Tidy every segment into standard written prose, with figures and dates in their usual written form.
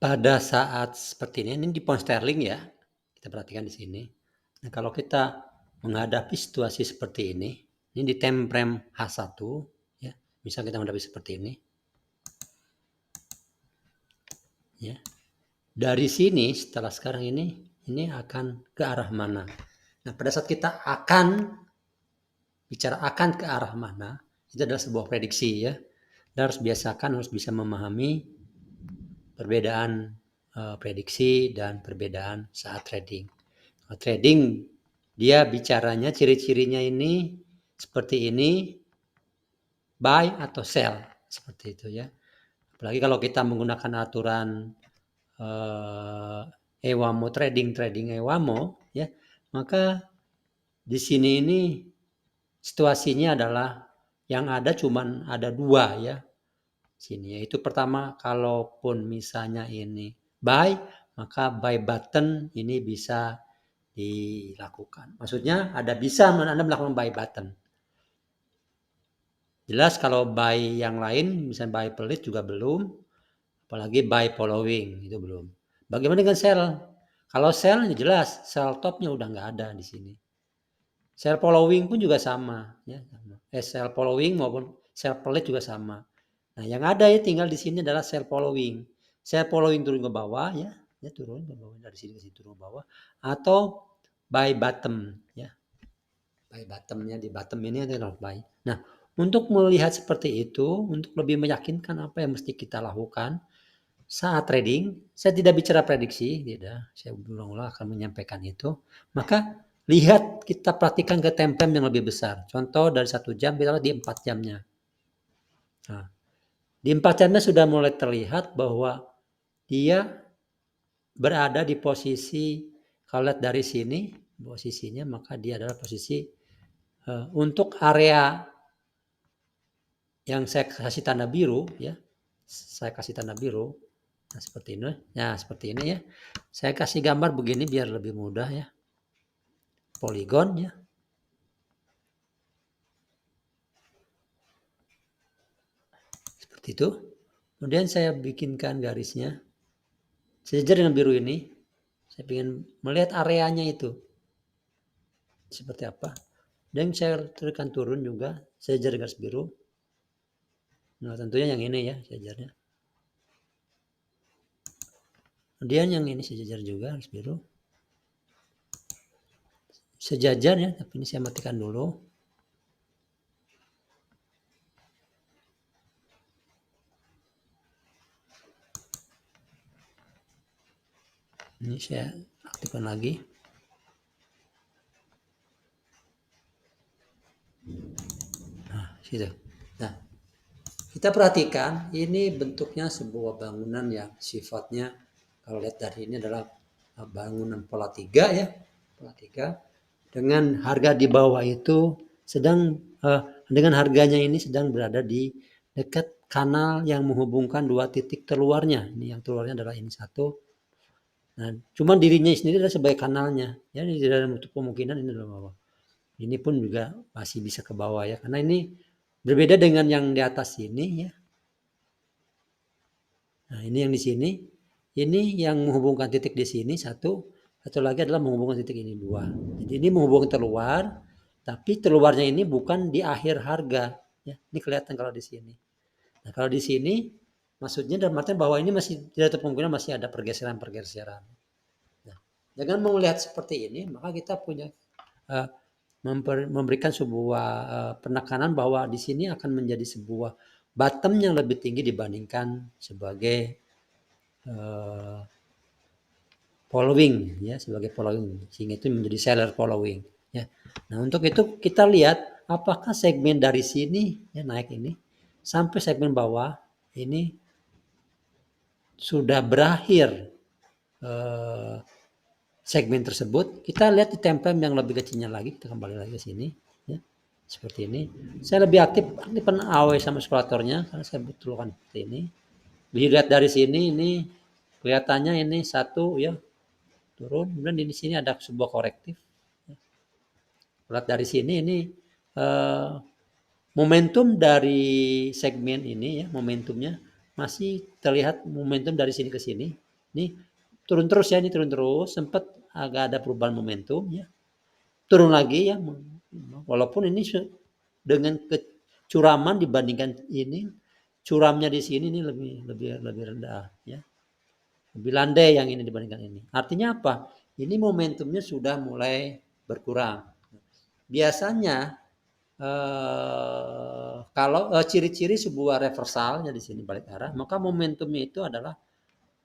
Pada saat seperti ini di pound sterling ya, kita perhatikan di sini. Nah, kalau kita menghadapi situasi seperti ini di time frame H1 ya, misal kita menghadapi seperti ini. Ya. Dari sini setelah sekarang ini akan ke arah mana? Nah, pada saat kita bicara akan ke arah mana, itu adalah sebuah prediksi ya. Kita harus biasakan, harus bisa memahami perbedaan prediksi dan perbedaan saat trading. Trading dia bicaranya ciri-cirinya ini seperti ini, buy atau sell seperti itu ya. Apalagi kalau kita menggunakan aturan EWAMO trading EWAMO ya, maka di sini ini situasinya adalah yang ada cuman ada dua ya sini, yaitu pertama kalaupun misalnya ini buy, maka buy button ini bisa dilakukan. Maksudnya ada bisa Anda melakukan buy button. Jelas kalau buy yang lain, misalnya buy pelit juga belum, apalagi buy following itu belum. Bagaimana dengan sell? Kalau sell jelas sell topnya udah nggak ada di sini. Sell following pun juga sama ya. Sell following maupun sell pelit juga sama. Nah, yang ada ya tinggal di sini adalah sell following. Sell following turun ke bawah ya turun ke bawah dari sini ke sini turun ke bawah, atau buy bottom ya. Buy bottomnya di bottom ini adalah buy. Nah, untuk melihat seperti itu, untuk lebih meyakinkan apa yang mesti kita lakukan saat trading, saya tidak bicara prediksi, tidak. Saya berulang-ulang akan menyampaikan itu. Maka lihat, kita perhatikan ke time frame yang lebih besar. Contoh dari 1 jam kita lihat di 4 jamnya. Nah, di 4 jamnya sudah mulai terlihat bahwa dia berada di posisi, kalau lihat dari sini posisinya, maka dia adalah posisi untuk area yang saya kasih tanda biru ya. Saya kasih tanda biru. Nah, seperti ini. Nah, seperti ini ya. Saya kasih gambar begini biar lebih mudah ya. Poligon ya. Seperti itu. Kemudian saya bikinkan garisnya. Sejajar dengan biru ini. Saya ingin melihat areanya itu. Seperti apa. Dan saya tekan turun juga. Sejajar garis biru. Nah, tentunya yang ini ya sejajarnya. Kemudian yang ini sejajar juga garis biru. Sejajar ya, tapi ini saya matikan dulu. Ini saya aktifkan lagi. Nah, situ. Nah, kita perhatikan ini bentuknya sebuah bangunan yang sifatnya kalau lihat dari ini adalah bangunan pola 3 ya. Pola 3 dengan harga di bawah itu sedang dengan harganya ini sedang berada di dekat kanal yang menghubungkan dua titik terluarnya. Ini yang terluarnya adalah ini satu. Nah, cuman dirinya sendiri adalah sebagai kanalnya. Ya, ini tidak menutup kemungkinan ini adalah bawah. Ini pun juga masih bisa ke bawah ya, karena ini berbeda dengan yang di atas ini ya. Nah, ini yang di sini, ini yang menghubungkan titik di sini satu lagi adalah menghubungkan titik ini dua. Jadi ini menghubungkan terluar, tapi terluarnya ini bukan di akhir harga ya. Ini kelihatan kalau di sini. Nah, kalau di sini maksudnya dalam artian bahwa ini masih tidak kemungkinan masih ada pergeseran. Nah, dengan melihat seperti ini, maka kita punya memberikan sebuah penekanan bahwa di sini akan menjadi sebuah bottom yang lebih tinggi dibandingkan sebagai following ya, sebagai following, sehingga itu menjadi seller following ya. Nah, untuk itu kita lihat apakah segmen dari sini ya naik ini sampai segmen bawah ini sudah berakhir segmen tersebut. Kita lihat di time frame yang lebih kecilnya lagi, kita kembali lagi ke sini ya. Seperti ini. Saya lebih aktifkan AW sama eskalatornya karena saya betulkan seperti ini. Dilihat dari sini ini kelihatannya ini satu ya turun, kemudian di sini ada sebuah korektif. Lihat dari sini ini momentum dari segmen ini ya, momentumnya masih terlihat momentum dari sini ke sini. Ini turun terus ya, ini turun terus, sempat agak ada perubahan momentum ya. Turun lagi ya, walaupun ini dengan kecuraman dibandingkan ini, curamnya di sini ini lebih rendah ya. Lebih landai yang ini dibandingkan ini. Artinya apa? Ini momentumnya sudah mulai berkurang. Biasanya kalau ciri-ciri sebuah reversalnya di sini balik arah, maka momentumnya itu adalah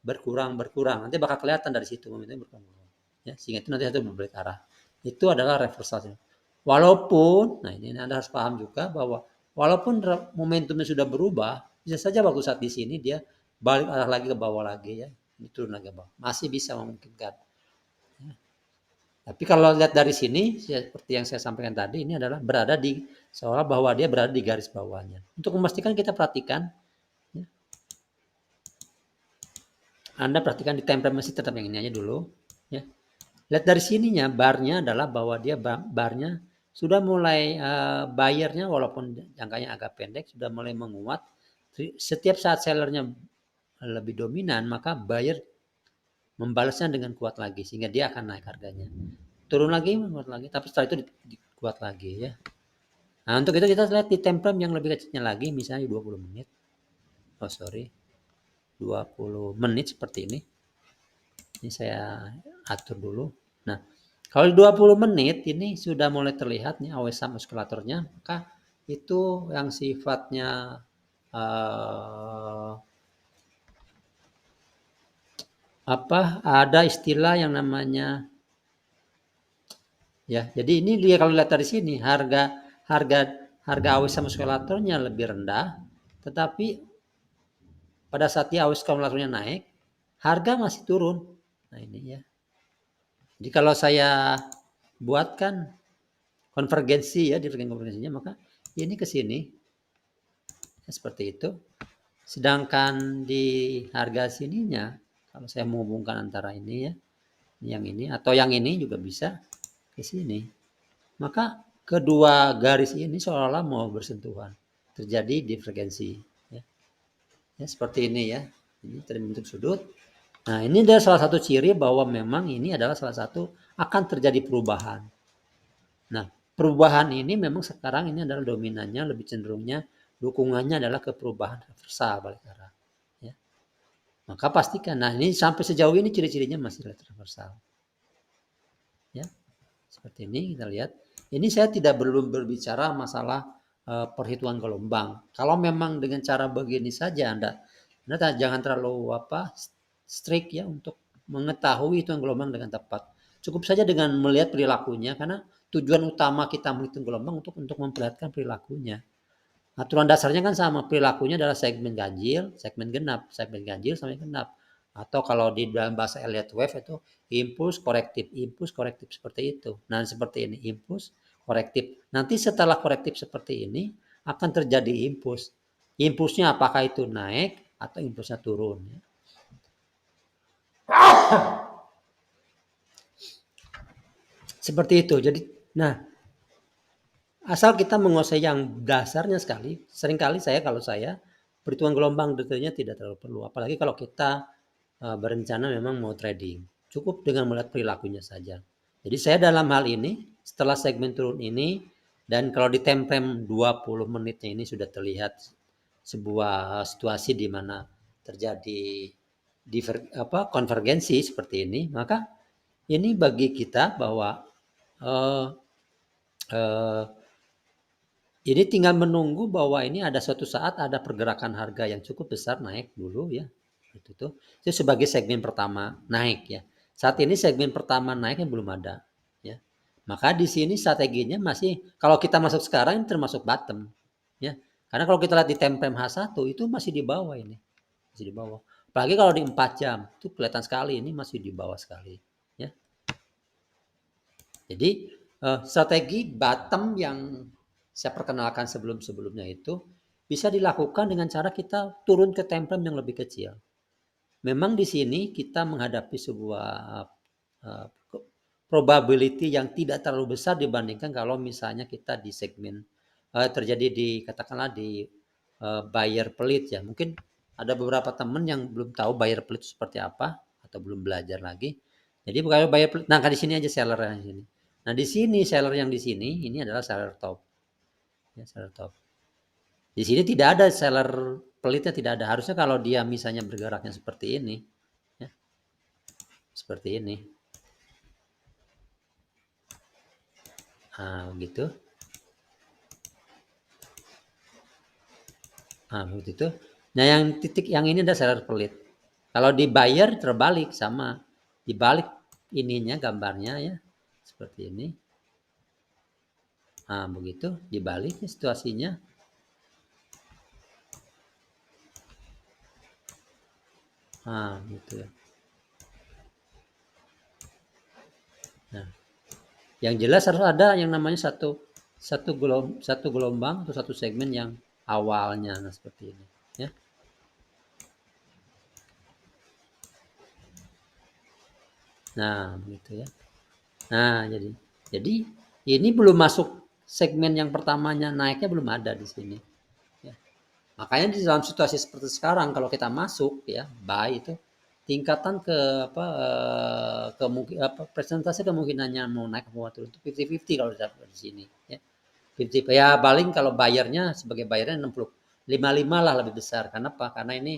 berkurang. Nanti bakal kelihatan dari situ momentumnya berkurang. Ya, sehingga itu nanti satu berbalik arah. Itu adalah reversalnya. Walaupun, nah ini Anda harus paham juga bahwa walaupun momentumnya sudah berubah, bisa saja waktu saat di sini dia balik arah lagi ke bawah lagi ya, ini turun lagi ke bawah. Masih bisa memungkinkan. Tapi kalau lihat dari sini, seperti yang saya sampaikan tadi, ini adalah berada di seolah bahwa dia berada di garis bawahnya. Untuk memastikan kita perhatikan, ya. Anda perhatikan di time frame masih tetap yang ini aja dulu. Ya. Lihat dari sininya, barnya adalah bahwa dia barnya sudah mulai buyernya walaupun jangkanya agak pendek sudah mulai menguat. Setiap saat sellernya lebih dominan, maka buyer membalasnya dengan kuat lagi sehingga dia akan naik harganya. Turun lagi, tapi setelah itu kuat lagi ya. Nah, untuk itu kita lihat di time frame yang lebih kecilnya lagi, misalnya 20 menit. Oh, sorry. 20 menit seperti ini. Ini saya atur dulu. Nah, kalau 20 menit ini sudah mulai terlihat nih AWS muskulaturnya, maka itu yang sifatnya ada istilah yang namanya ya. Jadi ini dia kalau lihat dari sini harga AWS muskulaturnya lebih rendah, tetapi pada saat dia AWS muskulaturnya naik, harga masih turun. Nah ini ya. Jadi kalau saya buatkan konvergensi ya, divergensi konvergensinya, maka ini ke sini ya, seperti itu. Sedangkan di harga sininya, kalau saya menghubungkan antara ini ya, yang ini atau yang ini juga bisa ke sini. Maka kedua garis ini seolah-olah mau bersentuhan, terjadi divergensi. Ya. Ya, seperti ini ya, ini terbentuk sudut. Nah ini adalah salah satu ciri bahwa memang ini adalah salah satu akan terjadi perubahan. Nah perubahan ini memang sekarang ini adalah dominannya lebih cenderungnya dukungannya adalah ke perubahan reversal balik arah. Ya. Maka pastikan, nah ini sampai sejauh ini ciri-cirinya masih reversal. Ya, seperti ini kita lihat. Ini saya tidak belum berbicara masalah perhitungan gelombang. Kalau memang dengan cara begini saja Anda jangan terlalu strict ya untuk mengetahui hitungan gelombang dengan tepat. Cukup saja dengan melihat perilakunya karena tujuan utama kita menghitung gelombang untuk memperlihatkan perilakunya. Aturan dasarnya kan sama, perilakunya adalah segmen ganjil, segmen genap, segmen ganjil sampai genap. Atau kalau di dalam bahasa Elliott Wave itu impuls korektif seperti itu. Nah, seperti ini impuls korektif. Nanti setelah korektif seperti ini akan terjadi impuls. Impulsnya apakah itu naik atau impulsnya turun. Seperti itu. Jadi, nah, asal kita menguasai yang dasarnya sekali, seringkali kalau saya perhitungan gelombang detailnya tidak terlalu perlu. Apalagi kalau kita berencana memang mau trading. Cukup dengan melihat perilakunya saja. Jadi saya dalam hal ini, setelah segmen turun ini, dan kalau di time frame 20 menitnya ini sudah terlihat sebuah situasi di mana terjadi konvergensi seperti ini, maka ini bagi kita bahwa uh, uh, ini tinggal menunggu bahwa ini ada suatu saat ada pergerakan harga yang cukup besar naik dulu ya. Itu sebagai segmen pertama naik ya. Saat ini segmen pertama naiknya belum ada ya. Maka di sini strateginya masih kalau kita masuk sekarang ini termasuk bottom ya. Karena kalau kita lihat di time frame H1 itu masih di bawah ini. Masih di bawah. Apalagi kalau di 4 jam itu kelihatan sekali ini masih di bawah sekali ya. Jadi strategi bottom yang saya perkenalkan sebelumnya itu bisa dilakukan dengan cara kita turun ke time frame yang lebih kecil. Memang di sini kita menghadapi sebuah uh, probability yang tidak terlalu besar dibandingkan kalau misalnya kita di segmen terjadi di katakanlah di buyer pelit ya. Mungkin ada beberapa teman yang belum tahu buyer pelit seperti apa atau belum belajar lagi. Jadi kalau buyer pelit, nah di sini aja seller yang di sini. Nah di sini seller yang di sini ini adalah seller top. Ya, seller top. Di sini tidak ada seller pelitnya, tidak ada. Harusnya kalau dia misalnya bergeraknya seperti ini, ya, seperti ini. Nah, begitu. Nah, begitu itu. Nah, yang titik yang ini ada seller pelit. Kalau di buyer terbalik sama. Dibalik ininya gambarnya ya. Seperti ini. Nah, begitu dibalik situasinya. Nah, gitu ya. Nah, yang jelas harus ada yang namanya satu gelombang atau satu segmen yang awalnya, nah seperti ini ya. Nah, begitu ya. Nah, jadi ini belum masuk segmen yang pertamanya, naiknya belum ada di sini ya. Makanya di dalam situasi seperti sekarang kalau kita masuk ya, buy itu tingkatan ke apa kemungkinan apa presentasi kemungkinannya mau naik mau turun itu 50-50 kalau di sini ya. 50 ya paling kalau bayarnya sebagai bayarnya 65 lah lebih besar. Karena apa? Karena ini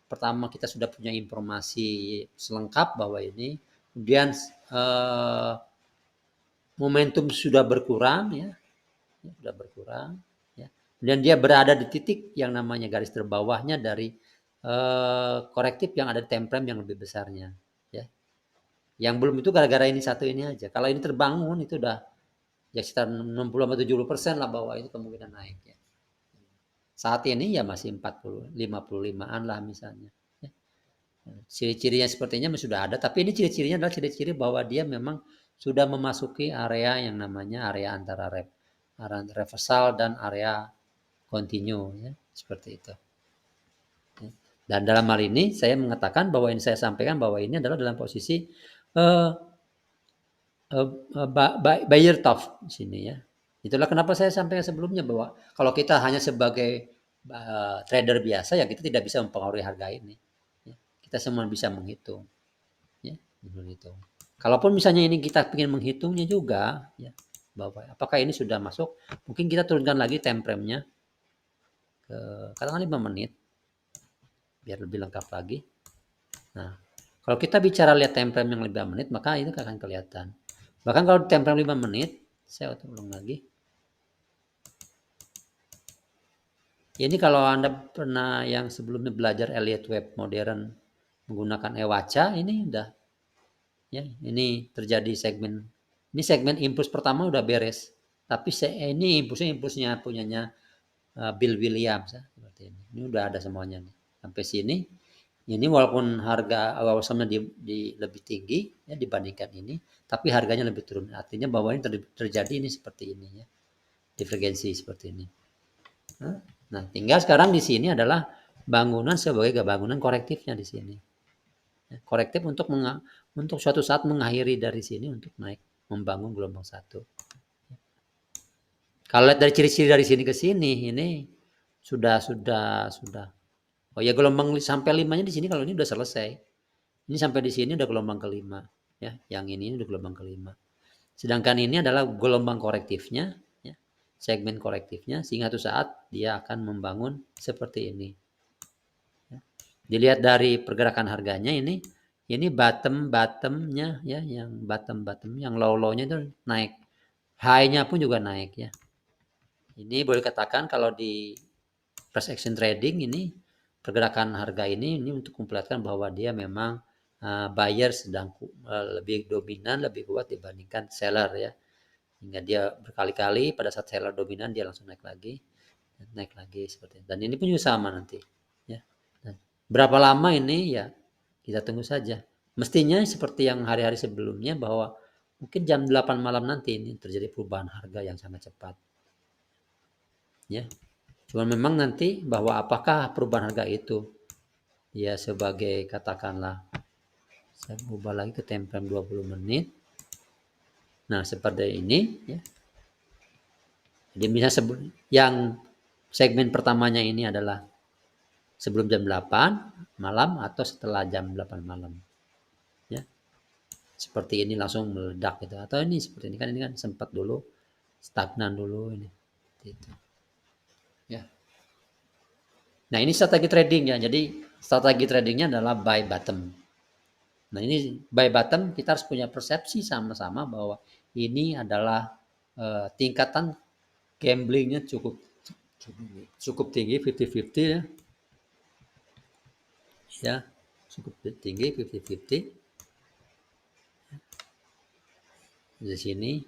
pertama kita sudah punya informasi selengkap bahwa ini, kemudian momentum sudah berkurang ya, sudah berkurang ya. Dan dia berada di titik yang namanya garis terbawahnya dari korektif yang ada di time frame yang lebih besarnya ya. Yang belum itu gara-gara ini satu ini aja. Kalau ini terbangun itu udah ya sekitar 60-70% lah bahwa itu kemungkinan naik ya. Saat ini ya masih 40, 55-an lah misalnya. Ciri-cirinya sepertinya sudah ada, tapi ini ciri-cirinya adalah ciri-ciri bahwa dia memang sudah memasuki area yang namanya area antara reversal dan area continue ya, seperti itu. Dan dalam hal ini saya mengatakan bahwa ini saya sampaikan bahwa ini adalah dalam posisi buyer top di sini ya. Itulah kenapa saya sampaikan sebelumnya bahwa kalau kita hanya sebagai trader biasa ya kita tidak bisa mempengaruhi harga ini. Ya. Kita semua bisa menghitung. Ya, menghitung. Kalaupun misalnya ini kita ingin menghitungnya juga, ya, bahwa apakah ini sudah masuk, mungkin kita turunkan lagi time frame-nya ke katakanlah 5 menit, biar lebih lengkap lagi. Nah, kalau kita bicara lihat time frame yang 5 menit, maka itu akan kelihatan. Bahkan kalau time frame 5 menit, saya ulang lagi. Ini kalau Anda pernah yang sebelumnya belajar Elliott Wave modern menggunakan EWACA, ini udah ya, ini terjadi segmen. Ini segmen impuls pertama udah beres. Tapi ini impulsnya punyanya Bill Williams ya, seperti ini. Ini udah ada semuanya nih. Sampai sini. Ini walaupun harga awal-awalnya di lebih tinggi ya dibandingkan ini, tapi harganya lebih turun. Artinya bahwa ini terjadi ini seperti ini ya. Divergensi seperti ini. Nah, tinggal sekarang di sini adalah bangunan sebagai bangunan korektifnya di sini. Korektif untuk suatu saat mengakhiri dari sini untuk naik membangun gelombang satu. Kalau lihat dari ciri-ciri dari sini ke sini, ini sudah. Oh ya gelombang sampai 5-nya di sini kalau ini udah selesai. Ini sampai di sini udah gelombang kelima, ya. Yang ini udah gelombang kelima. Sedangkan ini adalah gelombang korektifnya, ya. Segmen korektifnya sehingga suatu saat dia akan membangun seperti ini. Dilihat dari pergerakan harganya ini bottomnya ya, yang bottom yang low-nya itu naik, high-nya pun juga naik ya. Ini boleh katakan kalau di price action trading ini pergerakan harga ini untuk memperlihatkan bahwa dia memang buyer sedang lebih dominan, lebih kuat dibandingkan seller ya. Hingga dia berkali-kali pada saat seller dominan dia langsung naik lagi seperti itu. Dan ini pun juga sama nanti ya. Dan berapa lama ini ya kita tunggu saja. Mestinya seperti yang hari-hari sebelumnya bahwa mungkin jam 8 malam nanti ini terjadi perubahan harga yang sangat cepat. Ya. Cuma memang nanti bahwa apakah perubahan harga itu ya sebagai katakanlah saya ubah lagi ke time frame 20 menit. Nah, seperti ini ya. Jadi misalnya yang segmen pertamanya ini adalah sebelum jam 8 malam atau setelah jam 8 malam. seperti ini langsung meledak gitu, atau ini seperti ini kan sempat dulu stagnan dulu ini gitu ya. Nah, ini strategi trading ya. Jadi strategi tradingnya adalah buy bottom. Nah, ini buy bottom kita harus punya persepsi sama-sama bahwa ini adalah tingkatan gamblingnya cukup tinggi, 50-50 ya. Ya, cukup tinggi 50-50 di sini.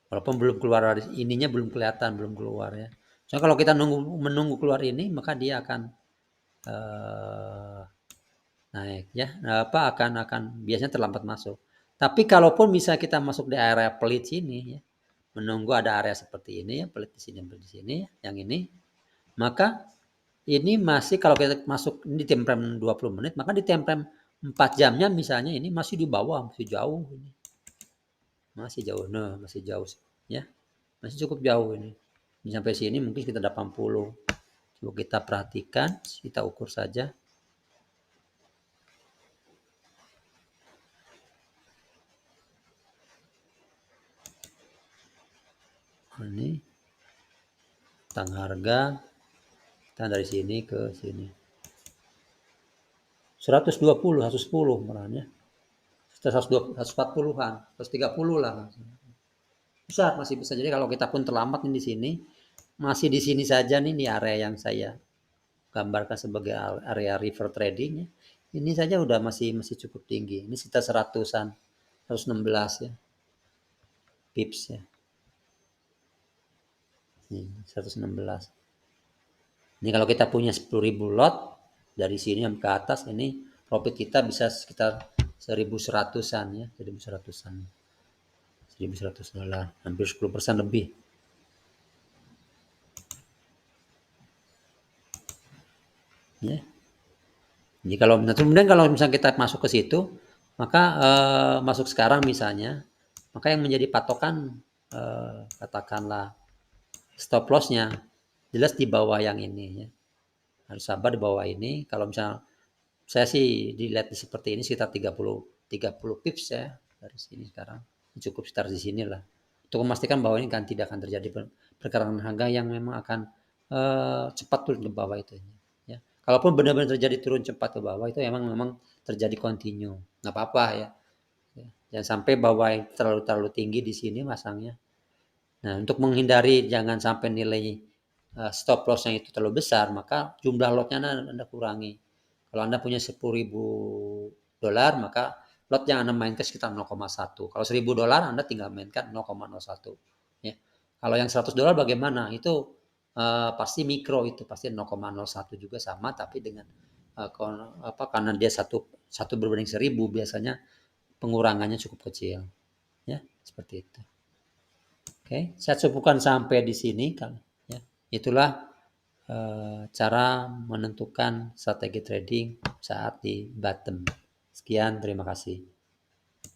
Walaupun belum keluar dari ininya, belum kelihatan, belum keluar ya. So kalau kita menunggu keluar ini, maka dia akan naik ya. Akan biasanya terlambat masuk. Tapi kalaupun misalnya kita masuk di area pelit sini ya, menunggu ada area seperti ini ya, pelit di sini, pelit di sini ya, yang ini, maka ini masih kalau kita masuk di time frame 20 menit, maka di time frame 4 jamnya misalnya ini masih di bawah, masih jauh ini. Masih jauh. Nah, masih jauh ya. Masih cukup jauh ini. Sampai sini mungkin sekitar 80. Coba kita perhatikan, kita ukur saja. Ini tentang harga, kita dari sini ke sini. 120, 110 malahnya. 140-an, 130 lah. Besar, masih bisa. Jadi kalau kita pun terlambat nih di sini, masih di sini saja nih di area yang saya gambarkan sebagai area river trading ya. Ini saja udah masih cukup tinggi. Ini sekitar 100-an, 116 ya. Pips ya. Ini 116. Ini kalau kita punya 10.000 lot dari sini ke atas, ini profit kita bisa sekitar 1.100-an ya, 1.100-an. 1.100 dolar, hampir 10% lebih. Ya. Jadi kemudian kalau misalnya kita masuk ke situ, maka masuk sekarang misalnya, maka yang menjadi patokan katakanlah stop lossnya jelas di bawah yang ini ya. Harus sabar di bawah ini. Kalau misalnya saya sih dilihat seperti ini sekitar 30 pips ya dari sini sekarang. Cukup sekitar di sini lah. Untuk memastikan bahwa ini kan tidak akan terjadi pergerakan harga yang memang akan cepat turun ke bawah itu ya. Kalaupun benar-benar terjadi turun cepat ke bawah itu memang terjadi continue. Nggak apa-apa ya. Jangan sampai bawah yang terlalu tinggi di sini masangnya. Nah, untuk menghindari jangan sampai nilai stop loss-nya itu terlalu besar, maka jumlah lotnya Anda kurangi. Kalau Anda punya 10.000 dolar, maka lot yang Anda mainkan sekitar 0,1. Kalau 1.000 dolar, Anda tinggal mainkan 0,01. Ya. Kalau yang 100 dolar bagaimana? Itu pasti mikro, itu pasti 0,01 juga sama, tapi dengan karena dia satu berbanding 1.000 biasanya pengurangannya cukup kecil. Ya, seperti itu. Oke, saya cukupkan sampai di sini kan. Ya, itulah cara menentukan strategi trading saat di bottom. Sekian, terima kasih.